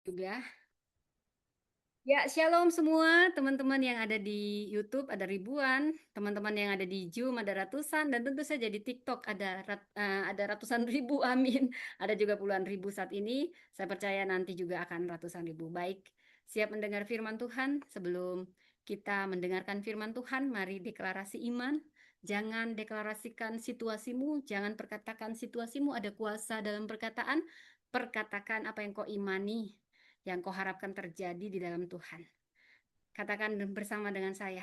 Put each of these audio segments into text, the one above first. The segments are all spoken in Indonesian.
Juga. Ya, shalom semua teman-teman yang ada di YouTube, ada ribuan, teman-teman yang ada di Zoom ada ratusan, dan tentu saja di TikTok ada ratusan ribu, amin. Ada juga puluhan ribu saat ini. Saya percaya nanti juga akan ratusan ribu. Baik, siap mendengar firman Tuhan? Sebelum kita mendengarkan firman Tuhan, mari deklarasi iman. Jangan deklarasikan situasimu, jangan perkatakan situasimu ada kuasa dalam perkataan. Perkatakan apa yang kau imani, yang kau harapkan terjadi di dalam Tuhan. Katakan bersama dengan saya.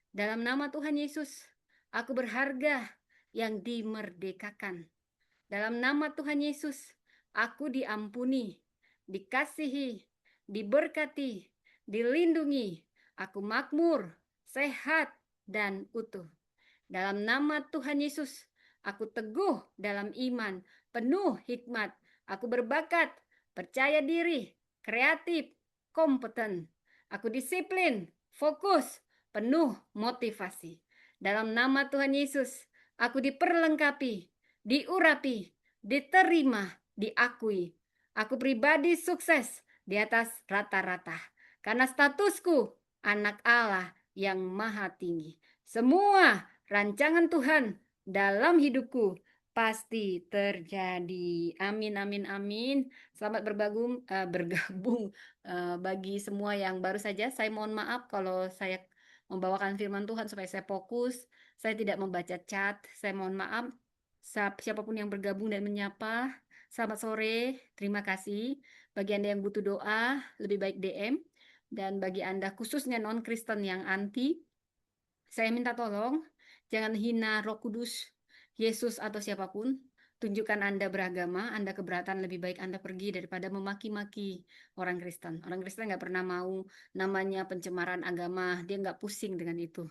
Dalam nama Tuhan Yesus, aku berharga yang dimerdekakan. Dalam nama Tuhan Yesus, aku diampuni, dikasihi, diberkati, dilindungi. Aku makmur, sehat, dan utuh. Dalam nama Tuhan Yesus, aku teguh dalam iman, penuh hikmat. Aku berbakat, percaya diri, kreatif, kompeten. Aku disiplin, fokus, penuh motivasi. Dalam nama Tuhan Yesus, aku diperlengkapi, diurapi, diterima, diakui. Aku pribadi sukses di atas rata-rata. Karena statusku anak Allah yang maha tinggi. Semua rancangan Tuhan dalam hidupku pasti terjadi. Amin, amin, amin. Selamat bergabung bagi semua yang baru saja. Saya mohon maaf kalau saya membawakan firman Tuhan supaya saya fokus. Saya tidak membaca chat. Saya mohon maaf. Siapapun yang bergabung dan menyapa, selamat sore. Terima kasih. Bagi Anda yang butuh doa, lebih baik DM. Dan bagi Anda khususnya non-Kristen yang anti, saya minta tolong, jangan hina Roh Kudus, Yesus atau siapapun. Tunjukkan Anda beragama, Anda keberatan, lebih baik Anda pergi daripada memaki-maki orang Kristen. Orang Kristen nggak pernah mau namanya pencemaran agama, dia nggak pusing dengan itu.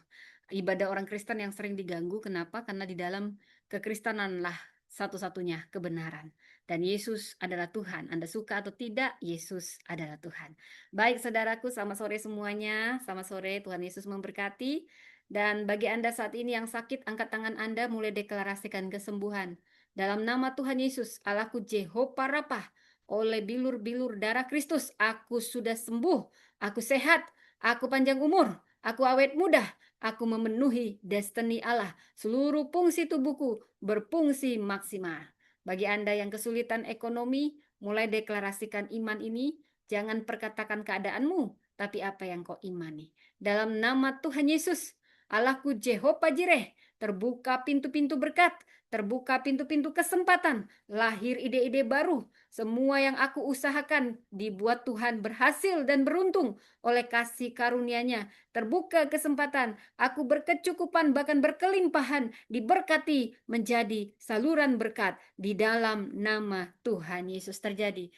Ibadah orang Kristen yang sering diganggu, kenapa? Karena di dalam kekristenanlah satu-satunya kebenaran. Dan Yesus adalah Tuhan. Anda suka atau tidak, Yesus adalah Tuhan. Baik saudaraku, selamat sore semuanya. Selamat sore, Tuhan Yesus memberkati. Dan bagi Anda saat ini yang sakit, angkat tangan Anda, mulai deklarasikan kesembuhan. Dalam nama Tuhan Yesus, Allahku Jehovah Rapah, oleh bilur-bilur darah Kristus, aku sudah sembuh, aku sehat, aku panjang umur, aku awet muda, aku memenuhi destiny Allah. Seluruh fungsi tubuhku berfungsi maksimal. Bagi Anda yang kesulitan ekonomi, mulai deklarasikan iman ini, jangan perkatakan keadaanmu, tapi apa yang kau imani. Dalam nama Tuhan Yesus, Allahku Jehovah Jireh, terbuka pintu-pintu berkat, terbuka pintu-pintu kesempatan, lahir ide-ide baru. Semua yang aku usahakan dibuat Tuhan berhasil dan beruntung oleh kasih karunia-Nya. Terbuka kesempatan, aku berkecukupan bahkan berkelimpahan, diberkati menjadi saluran berkat di dalam nama Tuhan Yesus. Terjadi,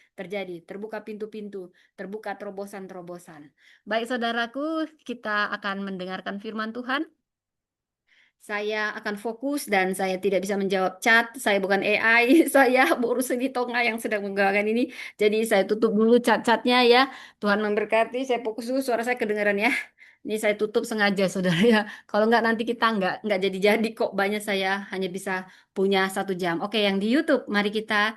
terbuka pintu-pintu, terbuka terobosan-terobosan. Baik saudaraku, kita akan mendengarkan firman Tuhan. Saya akan fokus dan saya tidak bisa menjawab chat. Saya bukan AI, saya Bu Rusdi Tonga yang sedang menggawakan ini. Jadi saya tutup dulu chat-chatnya ya. Tuhan memberkati, saya fokus dulu, suara saya kedengaran ya. Ini saya tutup sengaja saudara ya. Kalau nggak nanti kita nggak jadi-jadi kok, banyak saya hanya bisa punya 1 jam. Oke, yang di YouTube, mari kita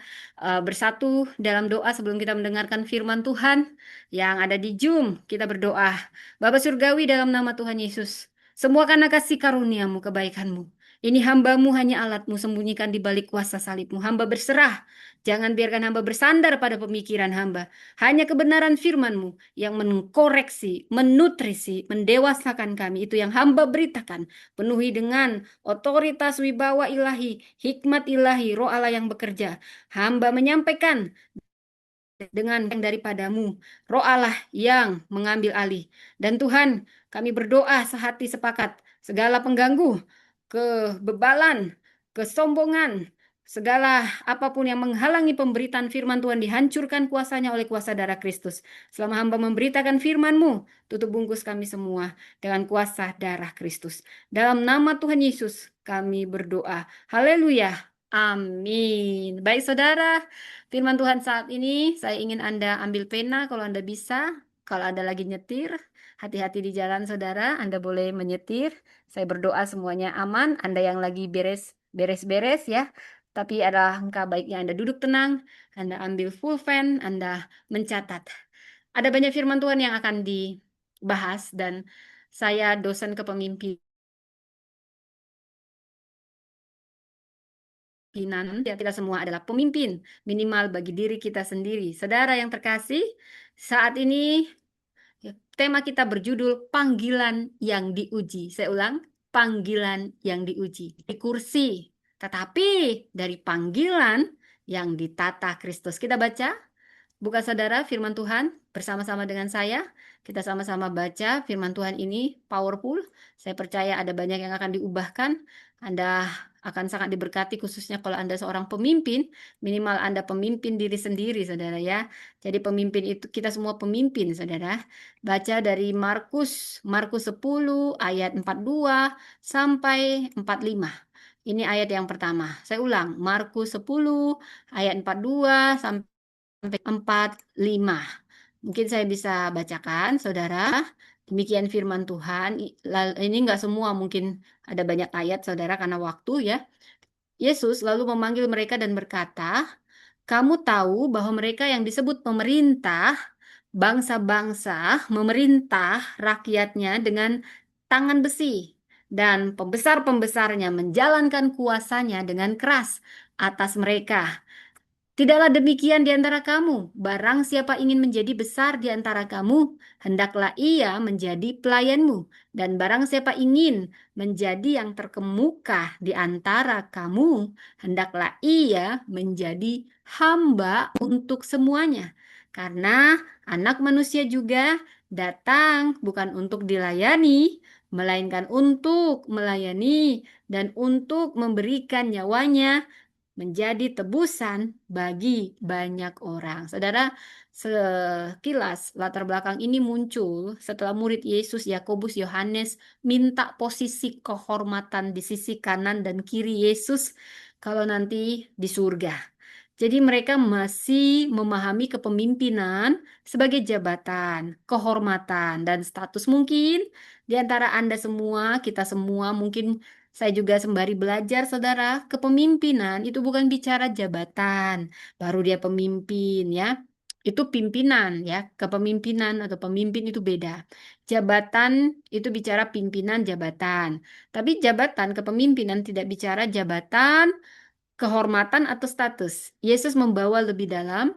bersatu dalam doa sebelum kita mendengarkan firman Tuhan. Yang ada di Zoom, kita berdoa. Bapa Surgawi, dalam nama Tuhan Yesus. Semua karena kasih karuniamu, kebaikanmu. Ini hambamu, hanya alatmu, sembunyikan di balik kuasa salibmu. Hamba berserah. Jangan biarkan hamba bersandar pada pemikiran hamba. Hanya kebenaran firmanmu yang mengkoreksi, menutrisi, mendewasakan kami. Itu yang hamba beritakan. Penuhi dengan otoritas wibawa ilahi, hikmat ilahi, roh Allah yang bekerja. Hamba menyampaikan dengan yang daripadamu, roh Allah yang mengambil alih. Dan Tuhan, kami berdoa sehati sepakat, segala pengganggu, kebebalan, kesombongan, segala apapun yang menghalangi pemberitaan firman Tuhan dihancurkan kuasanya oleh kuasa darah Kristus. Selama hamba memberitakan firman-Mu, tutup bungkus kami semua dengan kuasa darah Kristus. Dalam nama Tuhan Yesus, kami berdoa. Haleluya. Amin. Baik saudara, firman Tuhan saat ini, saya ingin Anda ambil pena kalau Anda bisa. Kalau Anda lagi nyetir, hati-hati di jalan saudara, Anda boleh menyetir. Saya berdoa semuanya aman. Anda yang lagi beres-beres ya, tapi alangkah baiknya Anda duduk tenang, Anda ambil full fan, Anda mencatat. Ada banyak firman Tuhan yang akan dibahas dan saya dosen kepemimpinan. Ya, kita semua adalah pemimpin, minimal bagi diri kita sendiri. Saudara yang terkasih, saat ini ya, tema kita berjudul panggilan yang diuji. Saya ulang, panggilan yang diuji. Di kursi, tetapi dari panggilan yang ditata Kristus. Kita baca, buka saudara firman Tuhan bersama-sama dengan saya. Kita sama-sama baca firman Tuhan ini powerful. Saya percaya ada banyak yang akan diubahkan. Anda akan sangat diberkati khususnya kalau Anda seorang pemimpin. Minimal Anda pemimpin diri sendiri, saudara ya. Jadi pemimpin itu kita semua pemimpin, saudara. Baca dari Markus 10 ayat 42 sampai 45. Ini ayat yang pertama. Saya ulang, Markus 10 ayat 42 sampai 45. Mungkin saya bisa bacakan, saudara. Demikian firman Tuhan. Ini enggak semua, mungkin ada banyak ayat, saudara, karena waktu ya. Yesus lalu memanggil mereka dan berkata, kamu tahu bahwa mereka yang disebut pemerintah, bangsa-bangsa memerintah rakyatnya dengan tangan besi. Dan pembesar-pembesarnya menjalankan kuasanya dengan keras atas mereka. Tidaklah demikian di antara kamu. Barang siapa ingin menjadi besar di antara kamu, hendaklah ia menjadi pelayanmu. Dan barang siapa ingin menjadi yang terkemuka di antara kamu, hendaklah ia menjadi hamba untuk semuanya. Karena anak manusia juga datang bukan untuk dilayani, melainkan untuk melayani dan untuk memberikan nyawanya menjadi tebusan bagi banyak orang. Saudara, sekilas latar belakang ini muncul setelah murid Yesus Yakobus Yohanes minta posisi kehormatan di sisi kanan dan kiri Yesus kalau nanti di surga. Jadi mereka masih memahami kepemimpinan sebagai jabatan, kehormatan, dan status. Mungkin di antara Anda semua, kita semua mungkin saya juga sembari belajar, saudara, kepemimpinan itu bukan bicara jabatan, baru dia pemimpin ya. Itu pimpinan ya, kepemimpinan atau pemimpin itu beda. Jabatan itu bicara pimpinan jabatan. Tapi jabatan kepemimpinan tidak bicara jabatan, kehormatan atau status. Yesus membawa lebih dalam,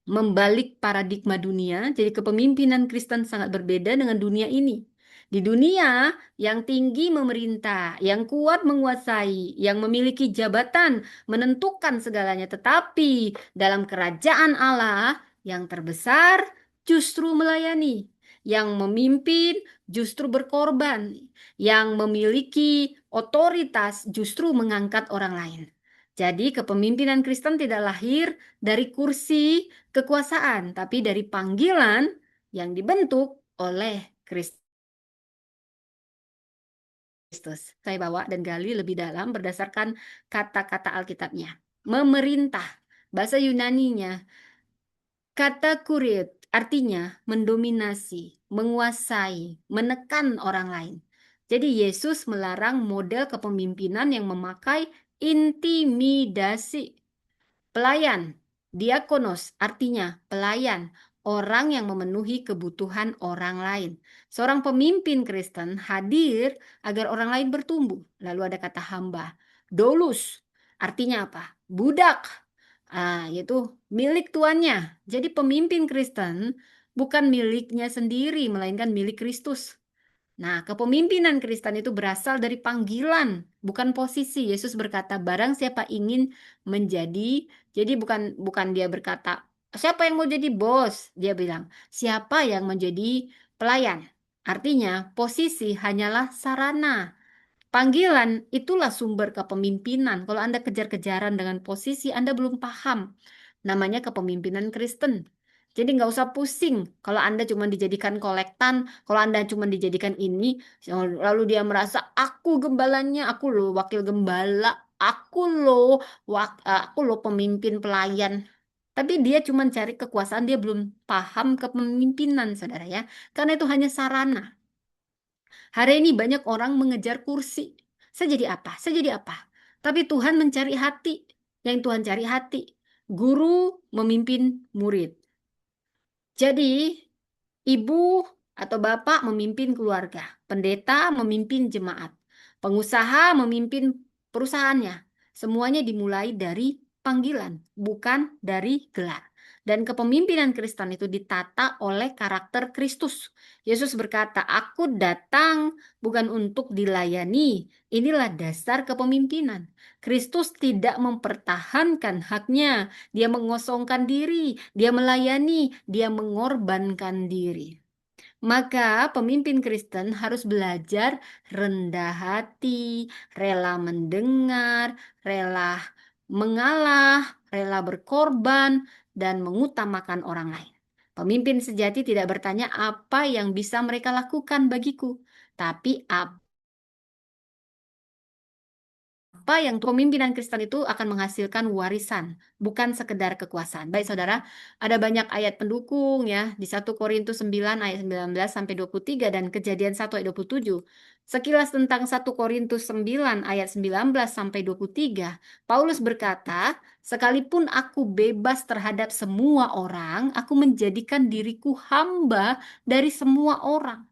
membalik paradigma dunia. Jadi kepemimpinan Kristen sangat berbeda dengan dunia ini. Di dunia yang tinggi memerintah, yang kuat menguasai, yang memiliki jabatan, menentukan segalanya. Tetapi dalam kerajaan Allah yang terbesar justru melayani. Yang memimpin justru berkorban. Yang memiliki otoritas justru mengangkat orang lain. Jadi kepemimpinan Kristen tidak lahir dari kursi kekuasaan, tapi dari panggilan yang dibentuk oleh Kristus. Saya bawa dan gali lebih dalam berdasarkan kata-kata Alkitabnya. Memerintah, bahasa Yunaninya, kata kurit, artinya mendominasi, menguasai, menekan orang lain. Jadi Yesus melarang model kepemimpinan yang memakai intimidasi. Pelayan, diakonos artinya pelayan, orang yang memenuhi kebutuhan orang lain. Seorang pemimpin Kristen hadir agar orang lain bertumbuh. Lalu ada kata hamba. Dolus, artinya apa? Budak, yaitu milik tuannya. Jadi pemimpin Kristen bukan miliknya sendiri, melainkan milik Kristus. Nah, kepemimpinan Kristen itu berasal dari panggilan, bukan posisi. Yesus berkata, barang siapa ingin menjadi, jadi bukan dia berkata, siapa yang mau jadi bos? Dia bilang, siapa yang menjadi pelayan? Artinya, posisi hanyalah sarana. Panggilan itulah sumber kepemimpinan. Kalau Anda kejar-kejaran dengan posisi, Anda belum paham. Namanya kepemimpinan Kristen. Jadi nggak usah pusing kalau Anda cuma dijadikan kolektan, kalau Anda cuma dijadikan ini, lalu dia merasa aku gembalanya, aku loh wakil gembala, aku loh pemimpin pelayan. Tapi dia cuma cari kekuasaan, dia belum paham kepemimpinan, saudara ya. Karena itu hanya sarana. Hari ini banyak orang mengejar kursi. Saya jadi apa? Saya jadi apa? Tapi Tuhan mencari hati. Yang Tuhan cari hati. Guru memimpin murid. Jadi, ibu atau bapak memimpin keluarga, pendeta memimpin jemaat, pengusaha memimpin perusahaannya. Semuanya dimulai dari panggilan, bukan dari gelar. Dan kepemimpinan Kristen itu ditata oleh karakter Kristus. Yesus berkata, "Aku datang bukan untuk dilayani." Inilah dasar kepemimpinan. Kristus tidak mempertahankan haknya, dia mengosongkan diri, dia melayani, dia mengorbankan diri. Maka pemimpin Kristen harus belajar rendah hati, rela mendengar, rela mengalah, rela berkorban, dan mengutamakan orang lain. Pemimpin sejati tidak bertanya apa yang bisa mereka lakukan bagiku, tapi apa yang pemimpinan Kristen itu akan menghasilkan warisan, bukan sekedar kekuasaan. Baik saudara, ada banyak ayat pendukung ya di 1 Korintus 9 ayat 19 sampai 23 dan Kejadian 1 ayat 27. Sekilas tentang 1 Korintus 9 ayat 19 sampai 23, Paulus berkata, "Sekalipun aku bebas terhadap semua orang, aku menjadikan diriku hamba dari semua orang."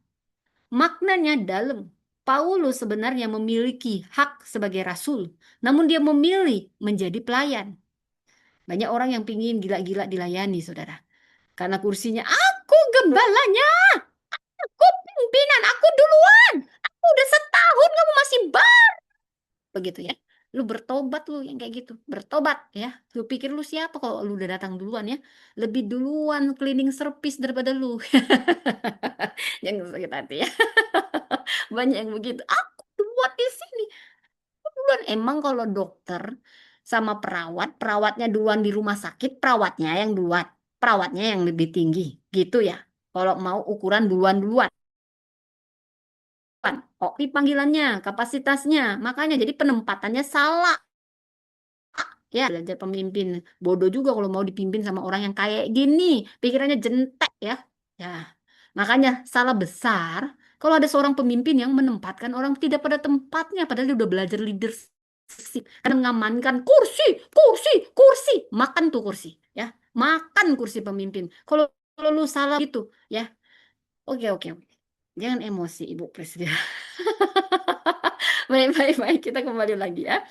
Maknanya dalam. Paulus sebenarnya memiliki hak sebagai rasul, namun dia memilih menjadi pelayan. Banyak orang yang pingin gila-gila dilayani, saudara. Karena kursinya, aku gembalanya, aku pimpinan, aku duluan. Aku udah setahun, kamu masih baru. Begitu ya. Lu bertobat lu yang kayak gitu. Bertobat ya. Lu pikir lu siapa kalau lu udah datang duluan ya. Lebih duluan cleaning service daripada lu. Yang sakit hati ya. Banyak yang begitu. Aku duluan di sini. Aku duluan. Emang kalau dokter sama perawat, perawatnya duluan di rumah sakit, perawatnya yang duluan. Perawatnya yang lebih tinggi. Gitu ya. Kalau mau ukuran duluan-duluan. Oh, di panggilannya, kapasitasnya. Makanya jadi penempatannya salah. Ya, belajar pemimpin. Bodoh juga kalau mau dipimpin sama orang yang kayak gini. Pikirannya jentek ya. Ya, makanya salah besar kalau ada seorang pemimpin yang menempatkan orang tidak pada tempatnya. Padahal dia udah belajar leadership. Karena mengamankan kursi, kursi, kursi. Makan tuh kursi. Ya, makan kursi pemimpin. Kalau kalau lu salah itu, ya. Oke, oke, oke. Jangan emosi, Ibu Presiden. Baik, baik, baik. Kita kembali lagi ya.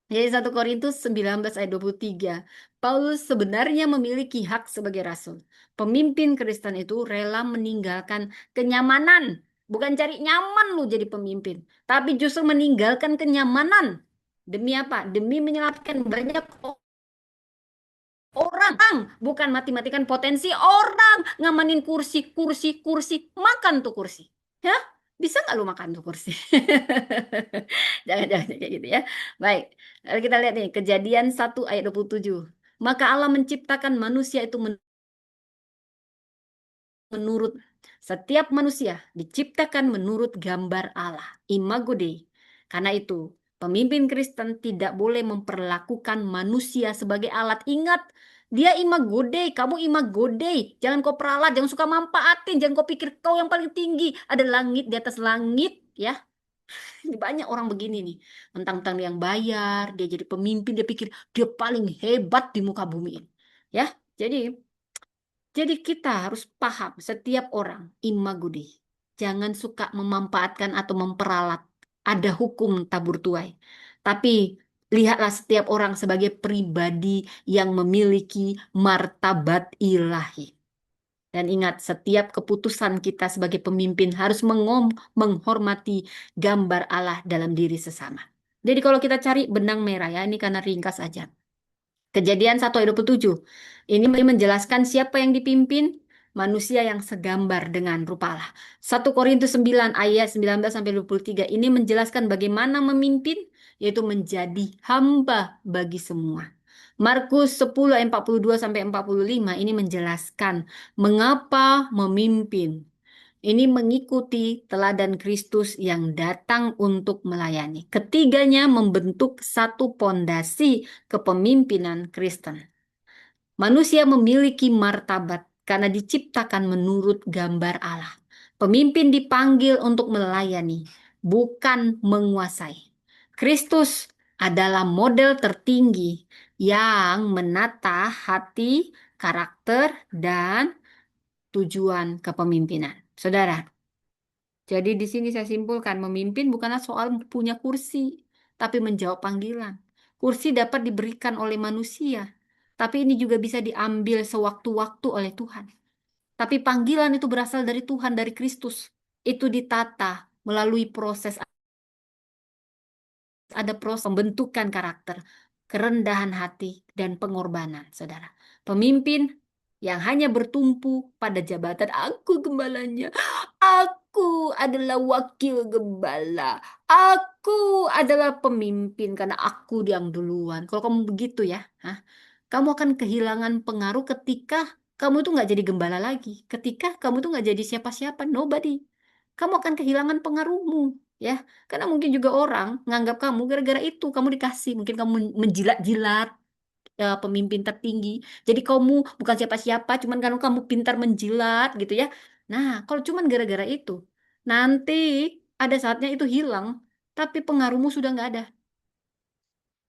Jadi 1 Korintus 19 ayat 23. Paulus sebenarnya memiliki hak sebagai rasul. Pemimpin Kristen itu rela meninggalkan kenyamanan. Bukan cari nyaman lu jadi pemimpin. Tapi justru meninggalkan kenyamanan. Demi apa? Demi menyelamatkan banyak orang. Bukan mati-matikan potensi orang. Ngamanin kursi, kursi, kursi. Makan tuh kursi. Ya? Bisa nggak lu makan tuh kursi? Jangan kayak gitu ya. Baik, lalu kita lihat nih Kejadian 1 ayat 27. Maka Allah menciptakan manusia itu menurut setiap manusia diciptakan menurut gambar Allah, Imago Dei. Karena itu, pemimpin Kristen tidak boleh memperlakukan manusia sebagai alat. Ingat, dia Imago Dei, kamu Imago Dei. Jangan kau peralat, jangan suka manfaatin, jangan kau pikir kau yang paling tinggi. Ada langit di atas langit, ya. Banyak orang begini nih, mentang-mentang yang bayar, dia jadi pemimpin, dia pikir dia paling hebat di muka bumi ini. Ya, jadi kita harus paham setiap orang imago Dei. Jangan suka memanfaatkan atau memperalat. Ada hukum tabur tuai. Tapi lihatlah setiap orang sebagai pribadi yang memiliki martabat ilahi. Dan ingat, setiap keputusan kita sebagai pemimpin harus menghormati gambar Allah dalam diri sesama. Jadi kalau kita cari benang merah ya, ini karena ringkas aja. Kejadian 1 ayat 27. Ini menjelaskan siapa yang dipimpin, manusia yang segambar dengan rupa Allah. 1 Korintus 9 ayat 19 sampai 23 ini menjelaskan bagaimana memimpin, yaitu menjadi hamba bagi semua. Markus 10 ayat 42 sampai 45 ini menjelaskan mengapa memimpin. Ini mengikuti teladan Kristus yang datang untuk melayani. Ketiganya membentuk satu pondasi kepemimpinan Kristen. Manusia memiliki martabat karena diciptakan menurut gambar Allah. Pemimpin dipanggil untuk melayani, bukan menguasai. Kristus adalah model tertinggi yang menata hati, karakter, dan tujuan kepemimpinan. Saudara, jadi di sini saya simpulkan, memimpin bukanlah soal punya kursi, tapi menjawab panggilan. Kursi dapat diberikan oleh manusia, tapi ini juga bisa diambil sewaktu-waktu oleh Tuhan. Tapi panggilan itu berasal dari Tuhan, dari Kristus. Itu ditata melalui proses, ada proses pembentukan karakter, kerendahan hati, dan pengorbanan, saudara. Pemimpin yang hanya bertumpu pada jabatan, aku gembalanya, aku adalah wakil gembala, aku adalah pemimpin karena aku yang duluan. Kalau kamu begitu ya, kamu akan kehilangan pengaruh ketika kamu tuh nggak jadi gembala lagi. Ketika kamu tuh nggak jadi siapa-siapa, nobody. Kamu akan kehilangan pengaruhmu, ya. Karena mungkin juga orang nganggap kamu gara-gara itu kamu dikasih. Mungkin kamu menjilat-jilat pemimpin tertinggi. Jadi kamu bukan siapa-siapa, cuman karena kamu pintar menjilat gitu ya. Nah, kalau cuman gara-gara itu, nanti ada saatnya itu hilang, tapi pengaruhmu sudah nggak ada.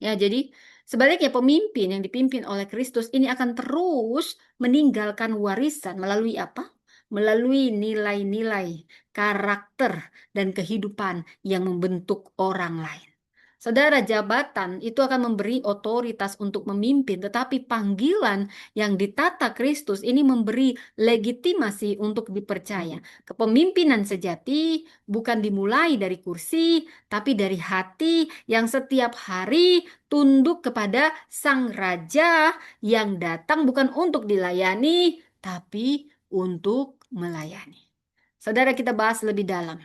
Ya, jadi sebaliknya pemimpin yang dipimpin oleh Kristus ini akan terus meninggalkan warisan melalui apa? Melalui nilai-nilai, karakter, dan kehidupan yang membentuk orang lain. Saudara, jabatan itu akan memberi otoritas untuk memimpin, tetapi panggilan yang ditata Kristus ini memberi legitimasi untuk dipercaya. Kepemimpinan sejati bukan dimulai dari kursi, tapi dari hati yang setiap hari tunduk kepada Sang Raja yang datang bukan untuk dilayani, tapi untuk melayani. Saudara, kita bahas lebih dalam.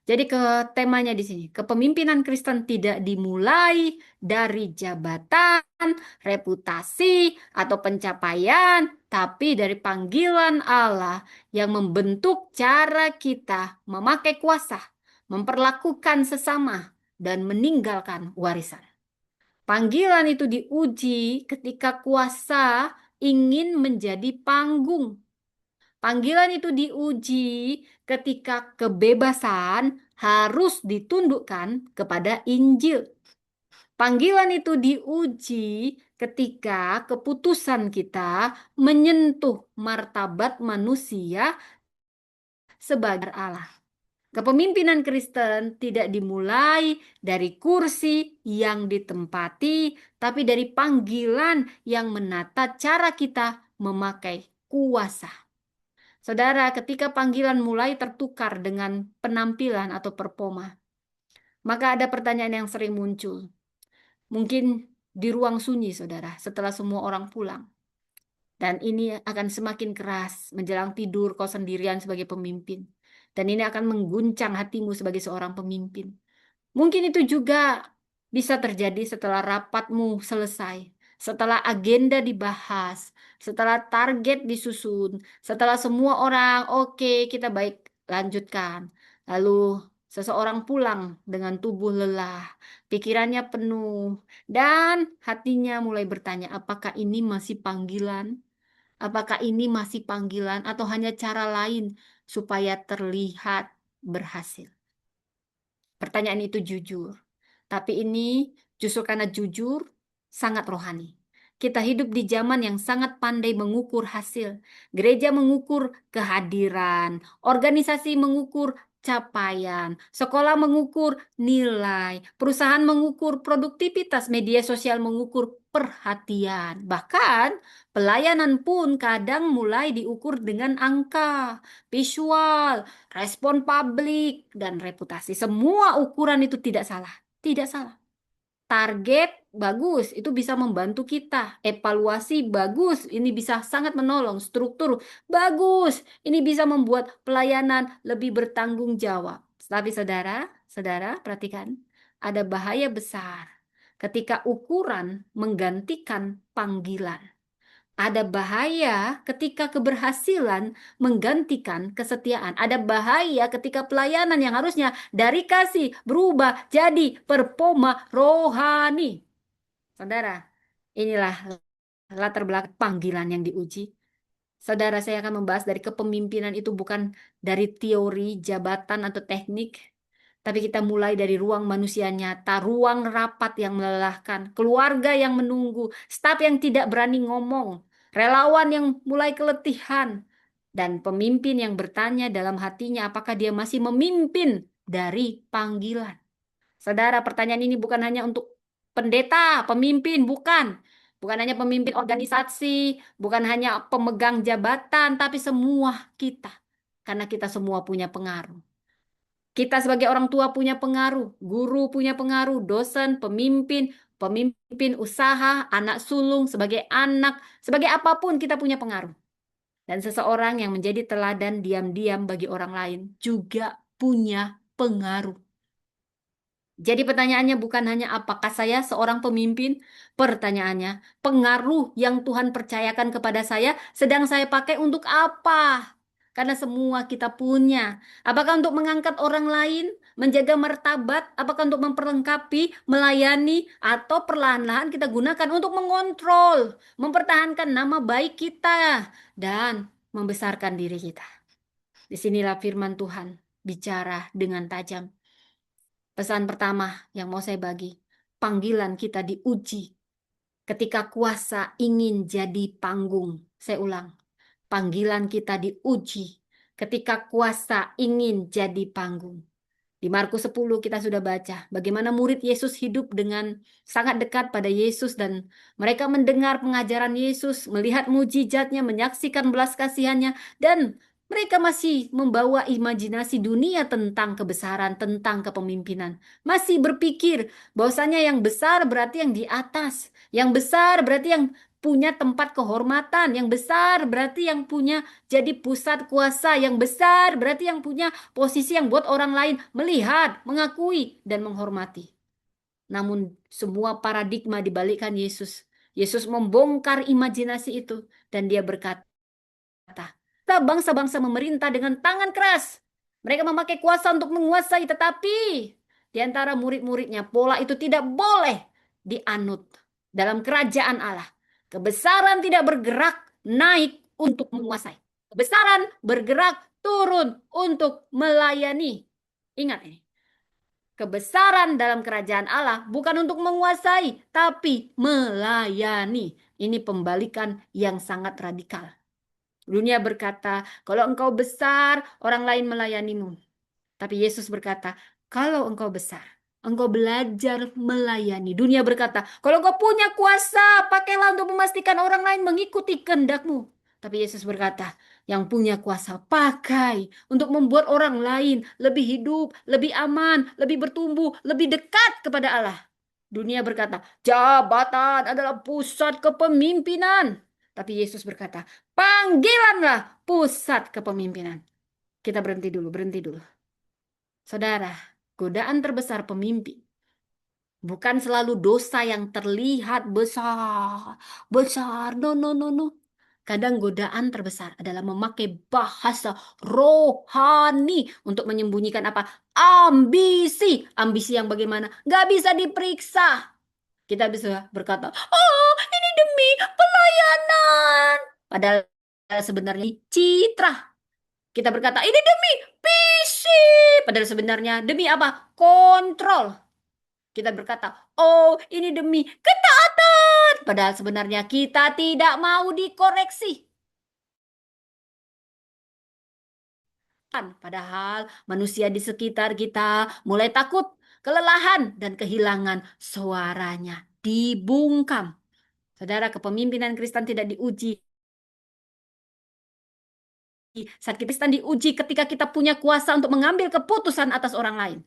Jadi ke temanya di sini, kepemimpinan Kristen tidak dimulai dari jabatan, reputasi, atau pencapaian, tapi dari panggilan Allah yang membentuk cara kita memakai kuasa, memperlakukan sesama, dan meninggalkan warisan. Panggilan itu diuji ketika kuasa ingin menjadi panggung. Panggilan itu diuji ketika kebebasan harus ditundukkan kepada Injil. Panggilan itu diuji ketika keputusan kita menyentuh martabat manusia sebagai Allah. Kepemimpinan Kristen tidak dimulai dari kursi yang ditempati, tapi dari panggilan yang menata cara kita memakai kuasa. Saudara, ketika panggilan mulai tertukar dengan penampilan atau performa, maka ada pertanyaan yang sering muncul. Mungkin di ruang sunyi, saudara, setelah semua orang pulang. Dan ini akan semakin keras menjelang tidur kau sendirian sebagai pemimpin. Dan ini akan mengguncang hatimu sebagai seorang pemimpin. Mungkin itu juga bisa terjadi setelah rapatmu selesai, setelah agenda dibahas, setelah target disusun, setelah semua orang oke, kita baik lanjutkan. Lalu seseorang pulang dengan tubuh lelah, pikirannya penuh, dan hatinya mulai bertanya, apakah ini masih panggilan? Apakah ini masih panggilan atau hanya cara lain supaya terlihat berhasil? Pertanyaan itu jujur. Tapi ini justru karena jujur sangat rohani. Kita hidup di zaman yang sangat pandai mengukur hasil. Gereja mengukur kehadiran, organisasi mengukur capaian, sekolah mengukur nilai, perusahaan mengukur produktivitas, media sosial mengukur perhatian. Bahkan pelayanan pun kadang mulai diukur dengan angka, visual, respon publik, dan reputasi. Semua ukuran itu tidak salah. Tidak salah. Target bagus, itu bisa membantu kita. Evaluasi bagus, ini bisa sangat menolong. Struktur bagus, ini bisa membuat pelayanan lebih bertanggung jawab. Tapi saudara, perhatikan, ada bahaya besar ketika ukuran menggantikan panggilan. Ada bahaya ketika keberhasilan menggantikan kesetiaan. Ada bahaya ketika pelayanan yang harusnya dari kasih berubah jadi performa rohani. Saudara, inilah latar belakang panggilan yang diuji. Saudara, saya akan membahas dari kepemimpinan itu bukan dari teori, jabatan, atau teknik, Tapi kita mulai dari ruang manusia nyata, ruang rapat yang melelahkan, keluarga yang menunggu, staf yang tidak berani ngomong, relawan yang mulai keletihan, dan pemimpin yang bertanya dalam hatinya apakah dia masih memimpin dari panggilan. Saudara, pertanyaan ini bukan hanya untuk pendeta, pemimpin, bukan. Bukan hanya pemimpin organisasi, bukan hanya pemegang jabatan, tapi semua kita. Karena kita semua punya pengaruh. Kita sebagai orang tua punya pengaruh, guru punya pengaruh, dosen, pemimpin, pemimpin usaha, anak sulung, sebagai anak, sebagai apapun kita punya pengaruh. Dan seseorang yang menjadi teladan diam-diam bagi orang lain juga punya pengaruh. Jadi pertanyaannya bukan hanya apakah saya seorang pemimpin, pertanyaannya pengaruh yang Tuhan percayakan kepada saya sedang saya pakai untuk apa? Karena semua kita punya. Apakah untuk mengangkat orang lain, menjaga martabat, apakah untuk memperlengkapi, melayani, atau perlahan-lahan kita gunakan untuk mengontrol, mempertahankan nama baik kita, dan membesarkan diri kita. Disinilah firman Tuhan bicara dengan tajam. Pesan pertama yang mau saya bagi, panggilan kita diuji ketika kuasa ingin jadi panggung. Saya ulang, panggilan kita diuji ketika kuasa ingin jadi panggung. Di Markus 10 kita sudah baca bagaimana murid Yesus hidup dengan sangat dekat pada Yesus dan mereka mendengar pengajaran Yesus, melihat mujizatnya, menyaksikan belas kasihannya, dan mereka masih membawa imajinasi dunia tentang kebesaran, tentang kepemimpinan. Masih berpikir bahwasanya yang besar berarti yang di atas, yang besar berarti yang punya tempat kehormatan, yang besar berarti yang punya jadi pusat kuasa, yang besar berarti yang punya posisi yang buat orang lain melihat, mengakui, dan menghormati. Namun semua paradigma dibalikkan Yesus. Yesus membongkar imajinasi itu dan dia berkata, bangsa-bangsa memerintah dengan tangan keras. Mereka memakai kuasa untuk menguasai, tetapi di antara murid-muridnya pola itu tidak boleh dianut dalam kerajaan Allah. Kebesaran tidak bergerak naik untuk menguasai. Kebesaran bergerak turun untuk melayani. Ingat ini. Kebesaran dalam kerajaan Allah bukan untuk menguasai, tapi melayani. Ini pembalikan yang sangat radikal. Dunia berkata, kalau engkau besar, orang lain melayanimu. Tapi Yesus berkata, kalau engkau besar, engkau belajar melayani. Dunia berkata, kalau engkau punya kuasa, pakailah untuk memastikan orang lain mengikuti kehendakmu. Tapi Yesus berkata, yang punya kuasa pakai untuk membuat orang lain lebih hidup, lebih aman, lebih bertumbuh, lebih dekat kepada Allah. Dunia berkata, jabatan adalah pusat kepemimpinan. Tapi Yesus berkata, panggilanlah pusat kepemimpinan. Kita berhenti dulu, berhenti dulu. Saudara, godaan terbesar pemimpin bukan selalu dosa yang terlihat besar, besar. No, no, no, no. Kadang godaan terbesar adalah memakai bahasa rohani untuk menyembunyikan apa? Ambisi. Ambisi yang bagaimana? Gak bisa diperiksa. Kita bisa berkata, oh ini demi pelayanan. Padahal sebenarnya citra. Kita berkata, ini demi visi. Padahal sebenarnya demi apa? Kontrol. Kita berkata, oh ini demi ketaatan. Padahal sebenarnya kita tidak mau dikoreksi. Padahal manusia di sekitar kita mulai takut, kelelahan, dan kehilangan suaranya. Dibungkam. Saudara, kepemimpinan Kristen tidak diuji saat Kristen diuji ketika kita punya kuasa untuk mengambil keputusan atas orang lain.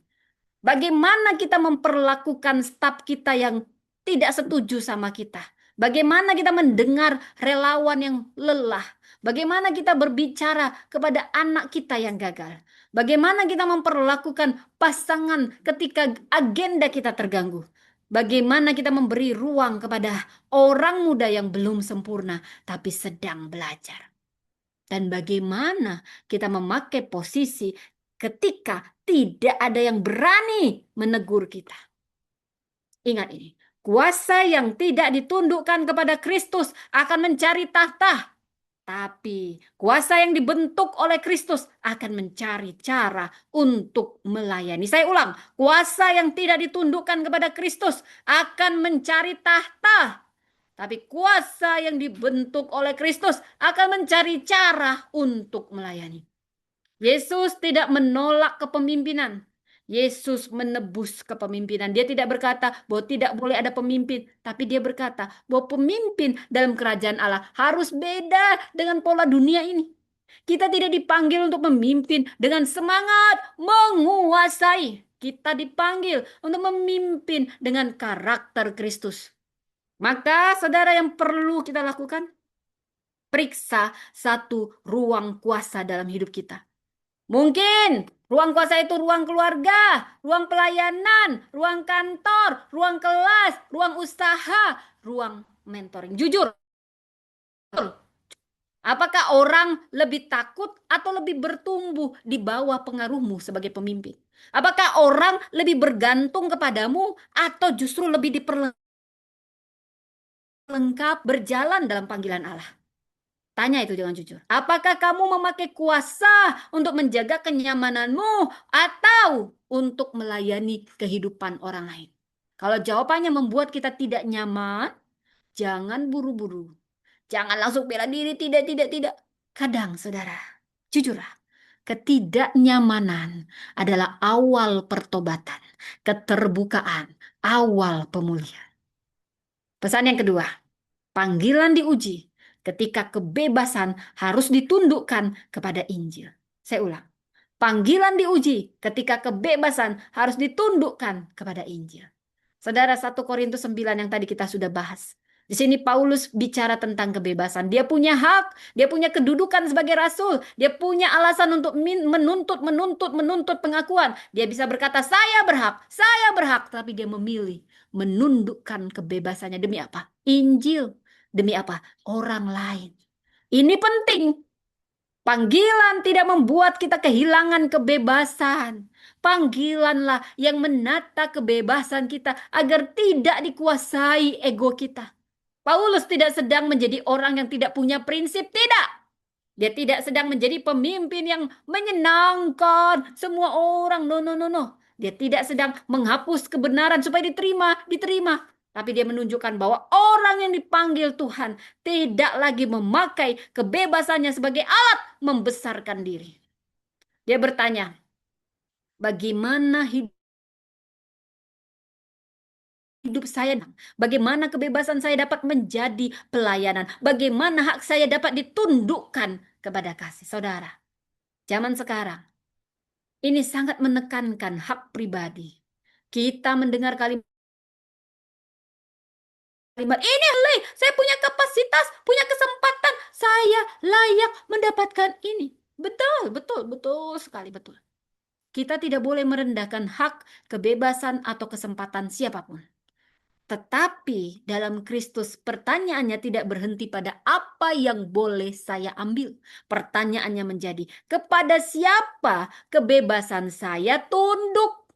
Bagaimana kita memperlakukan staf kita yang tidak setuju sama kita? Bagaimana kita mendengar relawan yang lelah? Bagaimana kita berbicara kepada anak kita yang gagal? Bagaimana kita memperlakukan pasangan ketika agenda kita terganggu? Bagaimana kita memberi ruang kepada orang muda yang belum sempurna tapi sedang belajar? Dan bagaimana kita memakai posisi ketika tidak ada yang berani menegur kita. Ingat ini, kuasa yang tidak ditundukkan kepada Kristus akan mencari tahta. Tetapi kuasa yang dibentuk oleh Kristus akan mencari cara untuk melayani. Saya ulang, kuasa yang tidak ditundukkan kepada Kristus akan mencari tahta. Tapi kuasa yang dibentuk oleh Kristus akan mencari cara untuk melayani. Yesus tidak menolak kepemimpinan. Yesus menebus kepemimpinan. Dia tidak berkata bahwa tidak boleh ada pemimpin, tapi dia berkata bahwa pemimpin dalam kerajaan Allah harus beda dengan pola dunia ini. Kita tidak dipanggil untuk memimpin dengan semangat menguasai. Kita dipanggil untuk memimpin dengan karakter Kristus. Maka saudara, yang perlu kita lakukan, periksa satu ruang kuasa dalam hidup kita. Mungkin ruang kuasa itu ruang keluarga, ruang pelayanan, ruang kantor, ruang kelas, ruang usaha, ruang mentoring. Jujur, apakah orang lebih takut atau lebih bertumbuh di bawah pengaruhmu sebagai pemimpin? Apakah orang lebih bergantung kepadamu atau justru lebih diperlengkap berjalan dalam panggilan Allah? Tanya itu dengan jujur. Apakah kamu memakai kuasa untuk menjaga kenyamananmu atau untuk melayani kehidupan orang lain? Kalau jawabannya membuat kita tidak nyaman, jangan buru-buru. Jangan langsung bela diri, tidak, tidak, tidak. Kadang, saudara, jujurlah, ketidaknyamanan adalah awal pertobatan, keterbukaan, awal pemulihan. Pesan yang kedua, panggilan diuji ketika kebebasan harus ditundukkan kepada Injil. Saya ulang. Panggilan diuji ketika kebebasan harus ditundukkan kepada Injil. Saudara, 1 Korintus 9 yang tadi kita sudah bahas. Di sini Paulus bicara tentang kebebasan. Dia punya hak, dia punya kedudukan sebagai rasul, dia punya alasan untuk menuntut pengakuan. Dia bisa berkata, saya berhak, tapi dia memilih menundukkan kebebasannya demi apa? Injil. Demi apa? Orang lain. Ini penting. Panggilan tidak membuat kita kehilangan kebebasan. Panggilanlah yang menata kebebasan kita agar tidak dikuasai ego kita. Paulus tidak sedang menjadi orang yang tidak punya prinsip, tidak. Dia tidak sedang menjadi pemimpin yang menyenangkan semua orang. No, no, no, no. Dia tidak sedang menghapus kebenaran supaya diterima. Tapi dia menunjukkan bahwa orang yang dipanggil Tuhan tidak lagi memakai kebebasannya sebagai alat membesarkan diri. Dia bertanya, bagaimana hidup saya, bagaimana kebebasan saya dapat menjadi pelayanan, bagaimana hak saya dapat ditundukkan kepada kasih. Saudara, zaman sekarang ini sangat menekankan hak pribadi. Kita mendengar kalimat ini, saya punya kapasitas, punya kesempatan, saya layak mendapatkan ini. Betul, betul, betul sekali, betul. Kita tidak boleh merendahkan hak, kebebasan, atau kesempatan siapapun. Tetapi dalam Kristus pertanyaannya tidak berhenti pada apa yang boleh saya ambil. Pertanyaannya menjadi, kepada siapa kebebasan saya tunduk?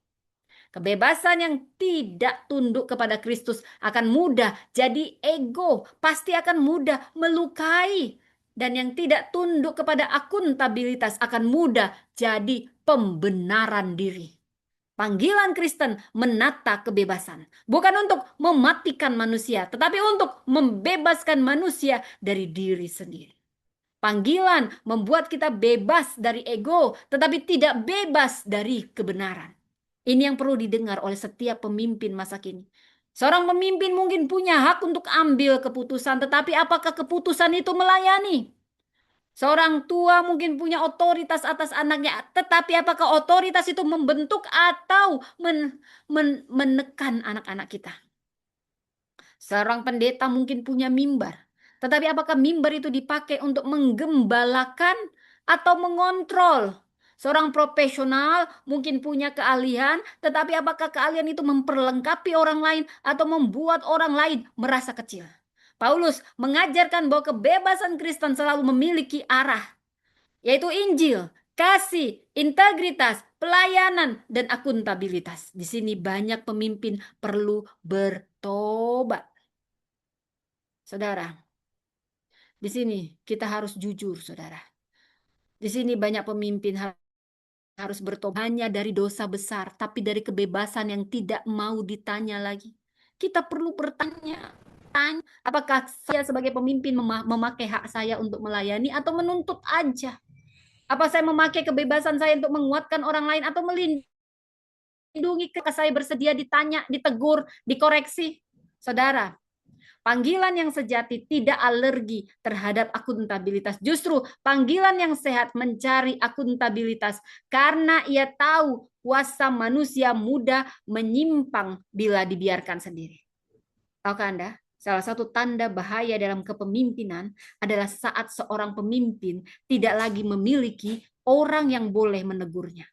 Kebebasan yang tidak tunduk kepada Kristus akan mudah jadi ego, pasti akan mudah melukai. Dan yang tidak tunduk kepada akuntabilitas akan mudah jadi pembenaran diri. Panggilan Kristen menata kebebasan, bukan untuk mematikan manusia, tetapi untuk membebaskan manusia dari diri sendiri. Panggilan membuat kita bebas dari ego, tetapi tidak bebas dari kebenaran. Ini yang perlu didengar oleh setiap pemimpin masa kini. Seorang pemimpin mungkin punya hak untuk ambil keputusan, tetapi apakah keputusan itu melayani? Seorang tua mungkin punya otoritas atas anaknya, tetapi apakah otoritas itu membentuk atau menekan anak-anak kita? Seorang pendeta mungkin punya mimbar, tetapi apakah mimbar itu dipakai untuk menggembalakan atau mengontrol? Seorang profesional mungkin punya keahlian, tetapi apakah keahlian itu memperlengkapi orang lain atau membuat orang lain merasa kecil? Paulus mengajarkan bahwa kebebasan Kristen selalu memiliki arah, yaitu Injil, kasih, integritas, pelayanan, dan akuntabilitas. Di sini banyak pemimpin perlu bertobat. Saudara, Di sini kita harus jujur, saudara. Di sini banyak pemimpin harus bertobat hanya dari dosa besar, tapi dari kebebasan yang tidak mau ditanya lagi. Kita perlu bertanya, apakah saya sebagai pemimpin memakai hak saya untuk melayani atau menuntut aja? Apa saya memakai kebebasan saya untuk menguatkan orang lain atau melindungi saya bersedia ditanya, ditegur, dikoreksi? Saudara, panggilan yang sejati tidak alergi terhadap akuntabilitas. Justru panggilan yang sehat mencari akuntabilitas karena ia tahu kuasa manusia mudah menyimpang bila dibiarkan sendiri. Tahukah Anda? Salah satu tanda bahaya dalam kepemimpinan adalah saat seorang pemimpin tidak lagi memiliki orang yang boleh menegurnya.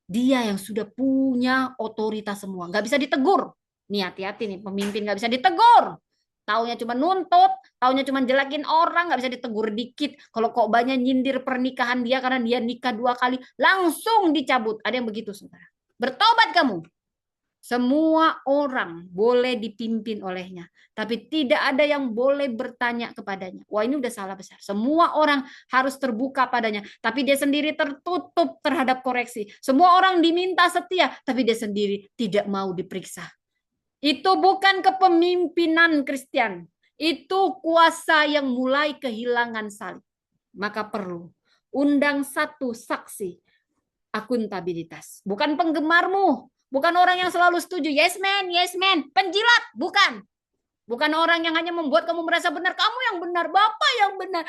Dia yang sudah punya otoritas semua. Nggak bisa ditegur. Nih hati-hati nih, pemimpin nggak bisa ditegur. Taunya cuma nuntut, taunya cuma jelekin orang, nggak bisa ditegur dikit. Kalau kok banyak nyindir pernikahan dia karena dia nikah 2 kali, langsung dicabut. Ada yang begitu, saudara. Bertobat kamu. Semua orang boleh dipimpin olehnya, tapi tidak ada yang boleh bertanya kepadanya. Wah, ini udah salah besar. Semua orang harus terbuka padanya, tapi dia sendiri tertutup terhadap koreksi. Semua orang diminta setia, tapi dia sendiri tidak mau diperiksa. Itu bukan kepemimpinan Kristen. Itu kuasa yang mulai kehilangan salib. Maka perlu undang satu saksi akuntabilitas. Bukan penggemarmu, bukan orang yang selalu setuju, yes man, penjilat, bukan. Bukan orang yang hanya membuat kamu merasa benar, kamu yang benar, Bapak yang benar,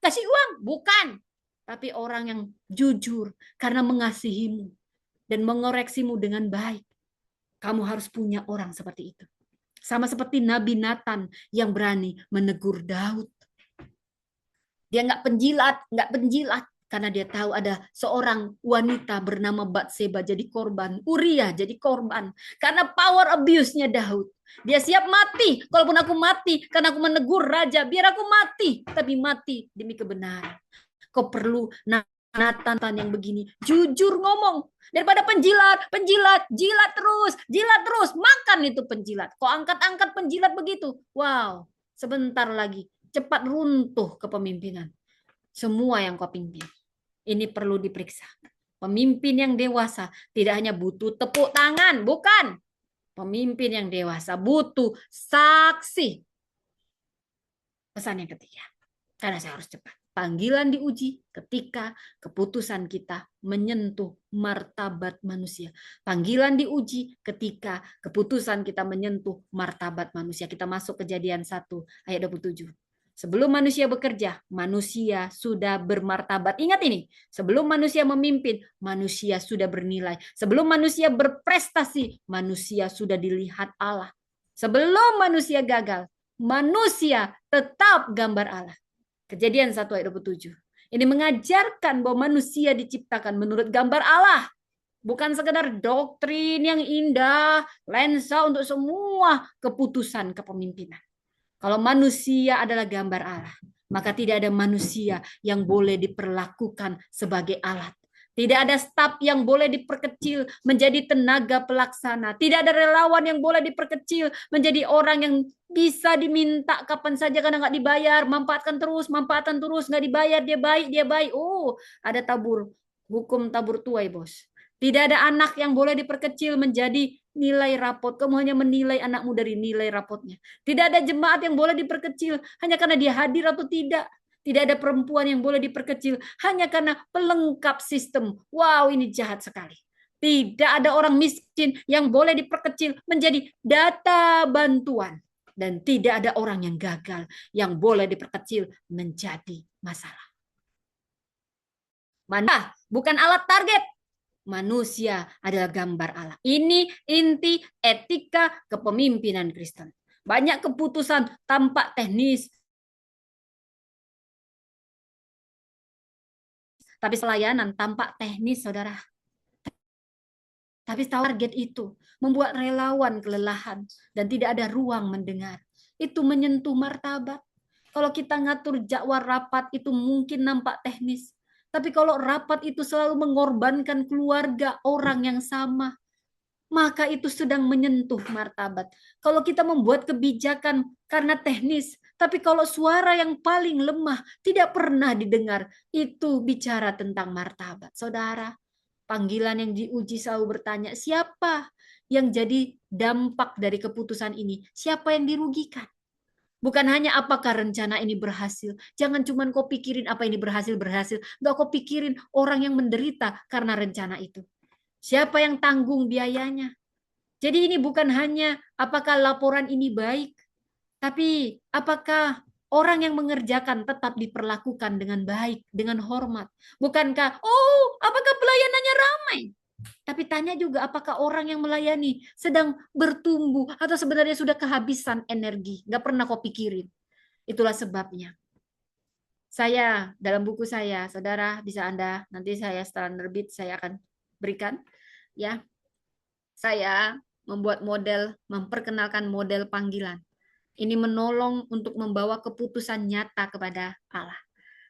kasih uang, bukan. Tapi orang yang jujur karena mengasihimu dan mengoreksimu dengan baik. Kamu harus punya orang seperti itu. Sama seperti Nabi Nathan yang berani menegur Daud. Dia nggak penjilat, karena dia tahu ada seorang wanita bernama Batseba jadi korban, Uria jadi korban karena power abuse-nya Daud. Dia siap mati, kalaupun aku mati karena aku menegur raja, biar aku mati, tapi mati demi kebenaran. Kau perlu Nathan yang begini, jujur ngomong, daripada penjilat, jilat terus, makan itu penjilat. Kau angkat-angkat penjilat begitu, wow, sebentar lagi cepat runtuh kepemimpinan. Semua yang kau pimpin. Ini perlu diperiksa. Pemimpin yang dewasa tidak hanya butuh tepuk tangan, bukan. Pemimpin yang dewasa butuh saksi. Pesan yang ketiga, karena saya harus cepat. Panggilan diuji ketika keputusan kita menyentuh martabat manusia. Panggilan diuji ketika keputusan kita menyentuh martabat manusia. Kita masuk Kejadian 1 ayat 27. Sebelum manusia bekerja, manusia sudah bermartabat. Ingat ini, sebelum manusia memimpin, manusia sudah bernilai. Sebelum manusia berprestasi, manusia sudah dilihat Allah. Sebelum manusia gagal, manusia tetap gambar Allah. Kejadian 1 ayat 27. Ini mengajarkan bahwa manusia diciptakan menurut gambar Allah. Bukan sekedar doktrin yang indah, lensa untuk semua keputusan kepemimpinan. Kalau manusia adalah gambar Allah, maka tidak ada manusia yang boleh diperlakukan sebagai alat. Tidak ada staf yang boleh diperkecil menjadi tenaga pelaksana. Tidak ada relawan yang boleh diperkecil menjadi orang yang bisa diminta kapan saja karena nggak dibayar. Manfaatkan terus, nggak dibayar, dia baik. Oh, ada hukum tabur tuai, bos. Tidak ada anak yang boleh diperkecil menjadi nilai rapot. Kamu hanya menilai anakmu dari nilai rapotnya. Tidak ada jemaat yang boleh diperkecil hanya karena dia hadir atau tidak. Tidak ada perempuan yang boleh diperkecil hanya karena pelengkap sistem. Wow, ini jahat sekali. Tidak ada orang miskin yang boleh diperkecil menjadi data bantuan. Dan tidak ada orang yang gagal yang boleh diperkecil menjadi masalah. Mana? Bukan alat target. Manusia adalah gambar Allah. Ini inti etika kepemimpinan Kristen. Banyak keputusan tampak teknis, tapi pelayanan tampak teknis, saudara. Tapi target itu membuat relawan kelelahan dan tidak ada ruang mendengar. Itu menyentuh martabat. Kalau kita ngatur jadwal rapat itu mungkin nampak teknis. Tapi kalau rapat itu selalu mengorbankan keluarga orang yang sama, maka itu sedang menyentuh martabat. Kalau kita membuat kebijakan karena teknis, Tapi kalau suara yang paling lemah tidak pernah didengar, itu bicara tentang martabat. Saudara, panggilan yang diuji selalu bertanya, siapa yang jadi dampak dari keputusan ini? Siapa yang dirugikan? Bukan hanya apakah rencana ini berhasil. Jangan cuma kau pikirin apa ini berhasil. Gak kau pikirin orang yang menderita karena rencana itu. Siapa yang tanggung biayanya? Jadi ini bukan hanya apakah laporan ini baik, tapi apakah orang yang mengerjakan tetap diperlakukan dengan baik, dengan hormat. Bukankah, oh, apakah pelayanannya ramai? Tapi tanya juga apakah orang yang melayani sedang bertumbuh atau sebenarnya sudah kehabisan energi. Gak pernah kau pikirin. Itulah sebabnya. Saya, dalam buku saya, saudara bisa Anda, nanti saya setelah nerbit saya akan berikan. Ya, saya membuat model, memperkenalkan model panggilan. Ini menolong untuk membawa keputusan nyata kepada Allah.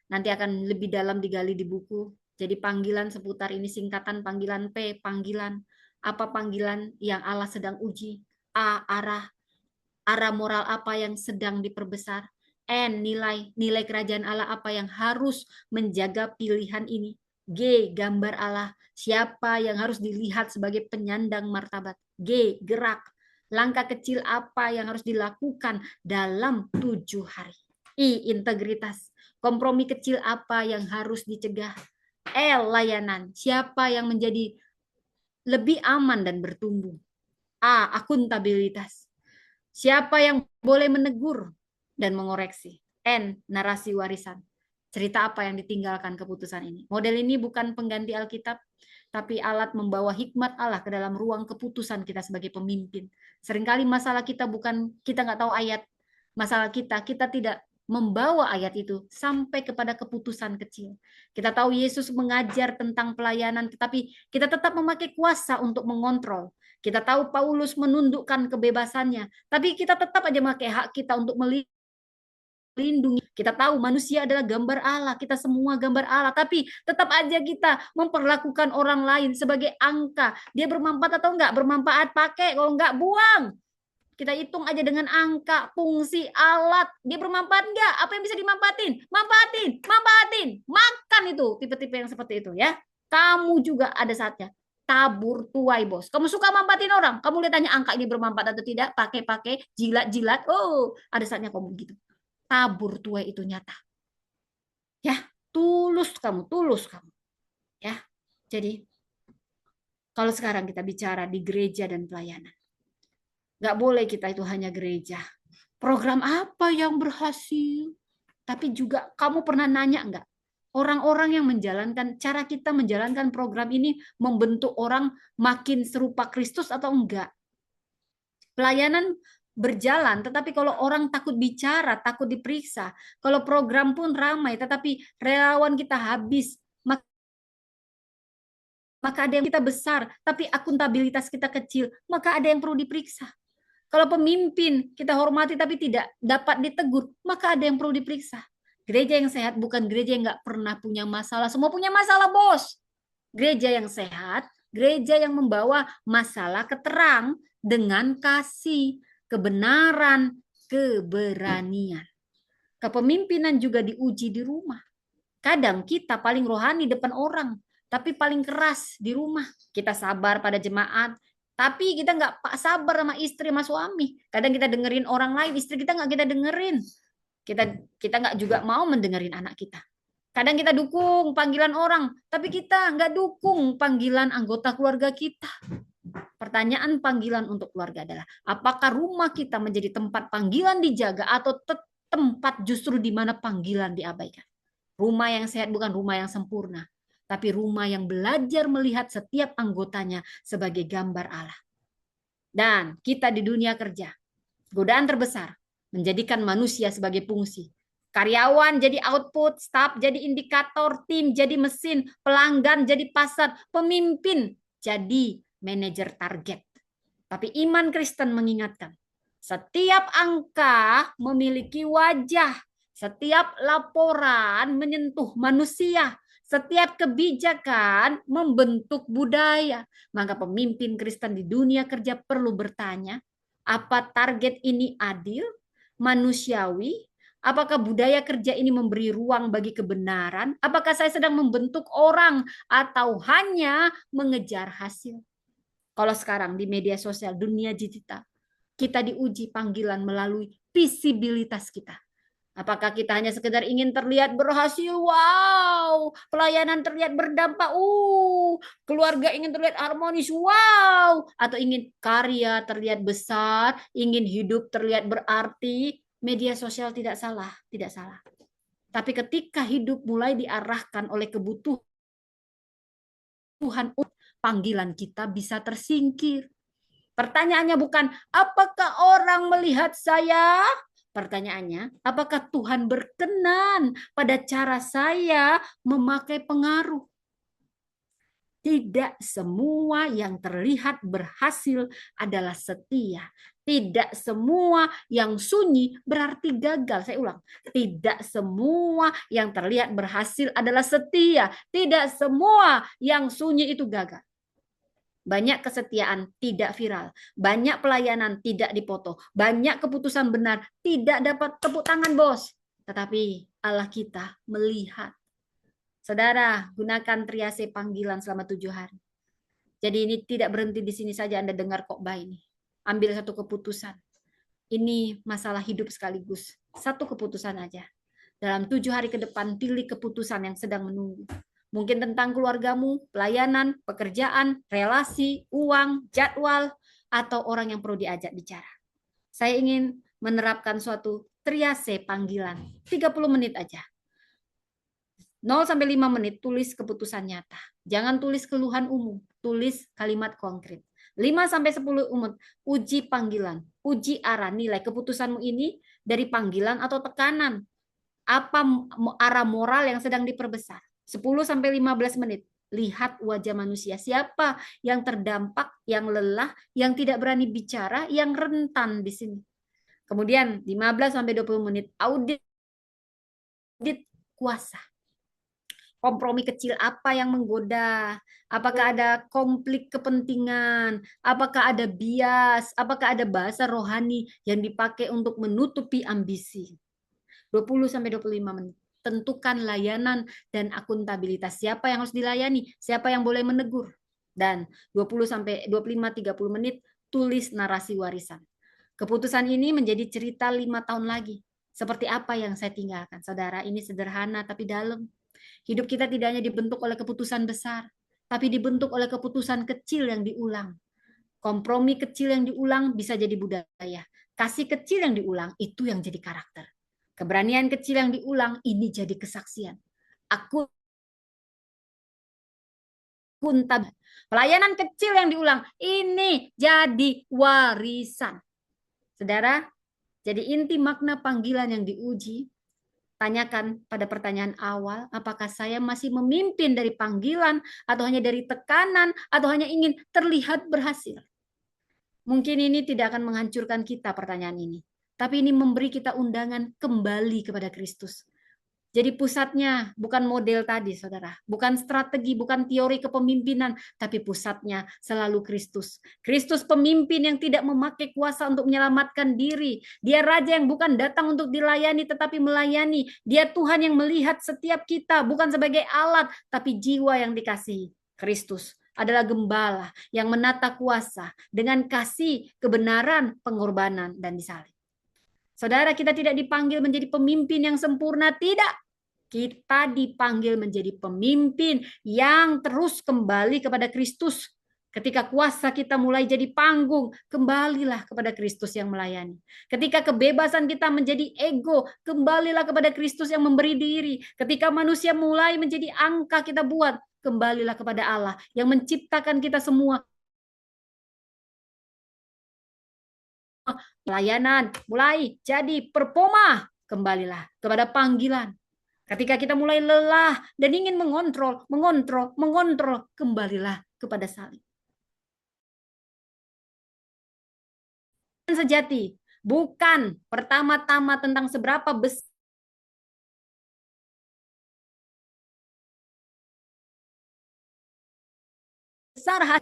Nanti akan lebih dalam digali di buku. Jadi panggilan seputar ini singkatan panggilan P, panggilan. Apa panggilan yang Allah sedang uji? A, arah moral apa yang sedang diperbesar? N, nilai kerajaan Allah apa yang harus menjaga pilihan ini? G, gambar Allah, siapa yang harus dilihat sebagai penyandang martabat? G, gerak, langkah kecil apa yang harus dilakukan dalam 7 hari? I, integritas, kompromi kecil apa yang harus dicegah? L, layanan, siapa yang menjadi lebih aman dan bertumbuh? A, akuntabilitas, siapa yang boleh menegur dan mengoreksi? N, narasi warisan, cerita apa yang ditinggalkan keputusan ini? Model ini bukan pengganti Alkitab, tapi alat membawa hikmat Allah ke dalam ruang keputusan kita sebagai pemimpin. Seringkali masalah kita bukan kita nggak tahu ayat, masalah kita tidak membawa ayat itu sampai kepada keputusan kecil. Kita tahu Yesus mengajar tentang pelayanan, tetapi kita tetap memakai kuasa untuk mengontrol. Kita tahu Paulus menundukkan kebebasannya, tapi kita tetap aja memakai hak kita untuk melindungi. Kita tahu manusia adalah gambar Allah, kita semua gambar Allah, tapi tetap aja kita memperlakukan orang lain sebagai angka. Dia bermanfaat atau enggak? Bermanfaat, pakai, kalau enggak buang. Kita hitung aja dengan angka, fungsi, alat. Dia bermanfaat enggak? Apa yang bisa dimanfaatin? Manfaatin. Makan itu, tipe-tipe yang seperti itu ya. Kamu juga ada saatnya. Tabur tuai, bos. Kamu suka manfaatin orang? Kamu lihat tanya angka ini bermanfaat atau tidak? Pakai, jilat-jilat. Oh, ada saatnya kamu begitu. Tabur tuai itu nyata. Ya, tulus kamu. Ya, jadi kalau sekarang kita bicara di gereja dan pelayanan. Nggak boleh kita itu hanya gereja. Program apa yang berhasil? Tapi juga kamu pernah nanya nggak? Orang-orang yang menjalankan, cara kita menjalankan program ini membentuk orang makin serupa Kristus atau enggak? Pelayanan berjalan, tetapi kalau orang takut bicara, takut diperiksa, kalau program pun ramai, tetapi relawan kita habis, maka ada yang kita besar, tapi akuntabilitas kita kecil, maka ada yang perlu diperiksa. Kalau pemimpin kita hormati tapi tidak dapat ditegur, maka ada yang perlu diperiksa. Gereja yang sehat bukan gereja yang nggak pernah punya masalah. Semua punya masalah, bos. Gereja yang sehat, gereja yang membawa masalah keterang dengan kasih, kebenaran, keberanian. Kepemimpinan juga diuji di rumah. Kadang kita paling rohani depan orang, tapi paling keras di rumah. Kita sabar pada jemaat, tapi kita nggak sabar sama istri, sama suami. Kadang kita dengerin orang lain, istri kita nggak kita dengerin. Kita nggak juga mau mendengerin anak kita. Kadang kita dukung panggilan orang, tapi kita nggak dukung panggilan anggota keluarga kita. Pertanyaan panggilan untuk keluarga adalah, apakah rumah kita menjadi tempat panggilan dijaga atau tempat justru di mana panggilan diabaikan? Rumah yang sehat bukan rumah yang sempurna, tapi rumah yang belajar melihat setiap anggotanya sebagai gambar Allah. Dan kita di dunia kerja, godaan terbesar menjadikan manusia sebagai fungsi. Karyawan jadi output, staff jadi indikator, tim jadi mesin, pelanggan jadi pasar, pemimpin jadi manajer target. Tapi iman Kristen mengingatkan, setiap angka memiliki wajah, setiap laporan menyentuh manusia, setiap kebijakan membentuk budaya. Maka pemimpin Kristen di dunia kerja perlu bertanya, apa target ini adil, manusiawi, Apakah budaya kerja ini memberi ruang bagi kebenaran? Apakah saya sedang membentuk orang atau hanya mengejar hasil? Kalau sekarang di media sosial, dunia digital, kita diuji panggilan melalui visibilitas kita. Apakah kita hanya sekedar ingin terlihat berhasil? Wow, pelayanan terlihat berdampak. Keluarga ingin terlihat harmonis. Wow, atau ingin karya terlihat besar, ingin hidup terlihat berarti. Media sosial tidak salah, tidak salah. Tapi ketika hidup mulai diarahkan oleh kebutuhan panggilan kita bisa tersingkir. Pertanyaannya bukan apakah orang melihat saya? Pertanyaannya, apakah Tuhan berkenan pada cara saya memakai pengaruh? Tidak semua yang terlihat berhasil adalah setia. Tidak semua yang sunyi berarti gagal. Saya ulang, tidak semua yang terlihat berhasil adalah setia. Tidak semua yang sunyi itu gagal. Banyak kesetiaan tidak viral, banyak pelayanan tidak dipoto, banyak keputusan benar tidak dapat tepuk tangan bos. Tetapi Allah kita melihat. Saudara, gunakan triase panggilan selama 7 hari. Jadi ini tidak berhenti di sini saja Anda dengar khotbah ini. Ambil satu keputusan. Ini masalah hidup sekaligus. Satu keputusan aja. Dalam 7 hari ke depan, pilih keputusan yang sedang menunggu. Mungkin tentang keluargamu, pelayanan, pekerjaan, relasi, uang, jadwal, atau orang yang perlu diajak bicara. Saya ingin menerapkan suatu triase panggilan. 30 menit aja. 0-5 menit tulis keputusan nyata. Jangan tulis keluhan umum, tulis kalimat konkret. 5-10 menit uji panggilan, uji arah nilai keputusanmu ini dari panggilan atau tekanan. Apa arah moral yang sedang diperbesar? 10-15 menit. Lihat wajah manusia. Siapa yang terdampak, yang lelah, yang tidak berani bicara, yang rentan di sini. Kemudian 15-20 menit audit kuasa. Kompromi kecil apa yang menggoda? Apakah ada konflik kepentingan? Apakah ada bias? Apakah ada bahasa rohani yang dipakai untuk menutupi ambisi? 20-25 menit. Tentukan layanan dan akuntabilitas. Siapa yang harus dilayani? Siapa yang boleh menegur? Dan 20-25-30 menit tulis narasi warisan. Keputusan ini menjadi cerita 5 tahun lagi. Seperti apa yang saya tinggalkan. Saudara, ini sederhana tapi dalam. Hidup kita tidak hanya dibentuk oleh keputusan besar, tapi dibentuk oleh keputusan kecil yang diulang. Kompromi kecil yang diulang bisa jadi budaya. Kasih kecil yang diulang, itu yang jadi karakter. Keberanian kecil yang diulang, ini jadi kesaksian. Pelayanan kecil yang diulang, ini jadi warisan. Saudara, jadi inti makna panggilan yang diuji, tanyakan pada pertanyaan awal, apakah saya masih memimpin dari panggilan, atau hanya dari tekanan, atau hanya ingin terlihat berhasil. Mungkin ini tidak akan menghancurkan kita pertanyaan ini. Tapi ini memberi kita undangan kembali kepada Kristus. Jadi pusatnya bukan model tadi, saudara. Bukan strategi, bukan teori kepemimpinan, tapi pusatnya selalu Kristus. Kristus pemimpin yang tidak memakai kuasa untuk menyelamatkan diri. Dia raja yang bukan datang untuk dilayani, tetapi melayani. Dia Tuhan yang melihat setiap kita, bukan sebagai alat, tapi jiwa yang dikasihi. Kristus adalah gembala yang menata kuasa dengan kasih, kebenaran, pengorbanan, dan disalib. Saudara, kita tidak dipanggil menjadi pemimpin yang sempurna, tidak. Kita dipanggil menjadi pemimpin yang terus kembali kepada Kristus. Ketika kuasa kita mulai jadi panggung, kembalilah kepada Kristus yang melayani. Ketika kebebasan kita menjadi ego, kembalilah kepada Kristus yang memberi diri. Ketika manusia mulai menjadi angka kita buat, kembalilah kepada Allah yang menciptakan kita semua. Pelayanan mulai jadi performa, kembalilah kepada panggilan. Ketika kita mulai lelah dan ingin mengontrol, kembalilah kepada salib. Sejati, bukan pertama-tama tentang seberapa besar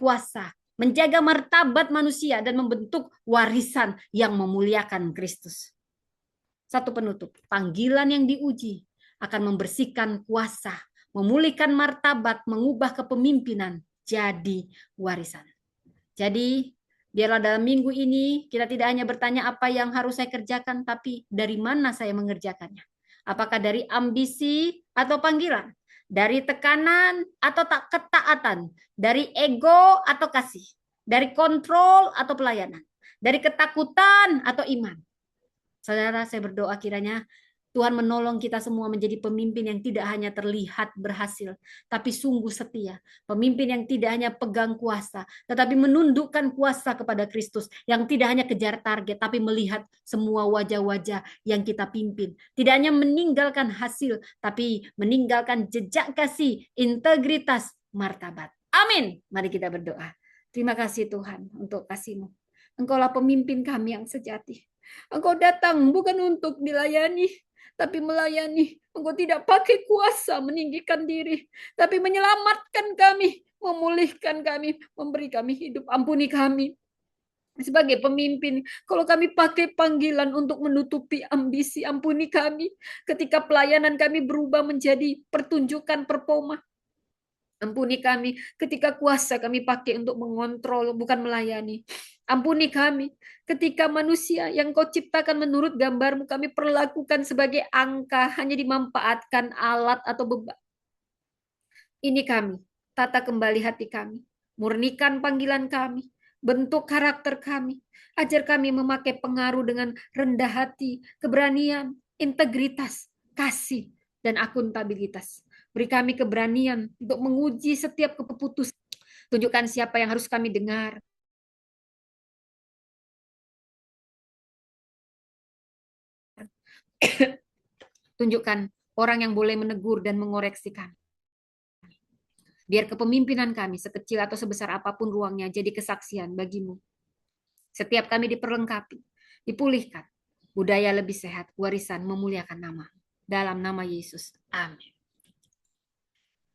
kuasa, menjaga martabat manusia dan membentuk warisan yang memuliakan Kristus. Satu penutup, panggilan yang diuji akan membersihkan kuasa, memulihkan martabat, mengubah kepemimpinan jadi warisan. Jadi, biarlah dalam minggu ini kita tidak hanya bertanya apa yang harus saya kerjakan, tapi dari mana saya mengerjakannya. Apakah dari ambisi atau panggilan? Dari tekanan atau tak ketaatan? Dari ego atau kasih? Dari kontrol atau pelayanan? Dari ketakutan atau iman? Saudara, saya berdoa kiranya Tuhan menolong kita semua menjadi pemimpin yang tidak hanya terlihat berhasil, tapi sungguh setia. Pemimpin yang tidak hanya pegang kuasa, tetapi menundukkan kuasa kepada Kristus. Yang tidak hanya kejar target, tapi melihat semua wajah-wajah yang kita pimpin. Tidak hanya meninggalkan hasil, tapi meninggalkan jejak kasih, integritas, martabat. Amin. Mari kita berdoa. Terima kasih Tuhan untuk kasih-Mu. Engkaulah pemimpin kami yang sejati. Engkau datang bukan untuk dilayani, tapi melayani. Engkau tidak pakai kuasa meninggikan diri, tapi menyelamatkan kami, memulihkan kami, memberi kami hidup. Ampuni kami sebagai pemimpin. Kalau kami pakai panggilan untuk menutupi ambisi, ampuni kami. Ketika pelayanan kami berubah menjadi pertunjukan performa, ampuni kami ketika kuasa kami pakai untuk mengontrol, bukan melayani. Ampuni kami ketika manusia yang kau ciptakan menurut gambarmu kami perlakukan sebagai angka, hanya dimanfaatkan alat atau beban. Ini kami, tata kembali hati kami, murnikan panggilan kami, bentuk karakter kami, ajar kami memakai pengaruh dengan rendah hati, keberanian, integritas, kasih, dan akuntabilitas. Beri kami keberanian untuk menguji setiap keputusan. Tunjukkan siapa yang harus kami dengar. Tunjukkan orang yang boleh menegur dan mengoreksi kami. Biar kepemimpinan kami, sekecil atau sebesar apapun ruangnya, jadi kesaksian bagimu. Setiap kami diperlengkapi, dipulihkan, budaya lebih sehat, warisan memuliakan nama. Dalam nama Yesus. Amin.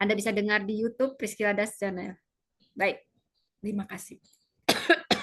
Anda bisa dengar di YouTube Priscilla Das Channel. Baik, terima kasih.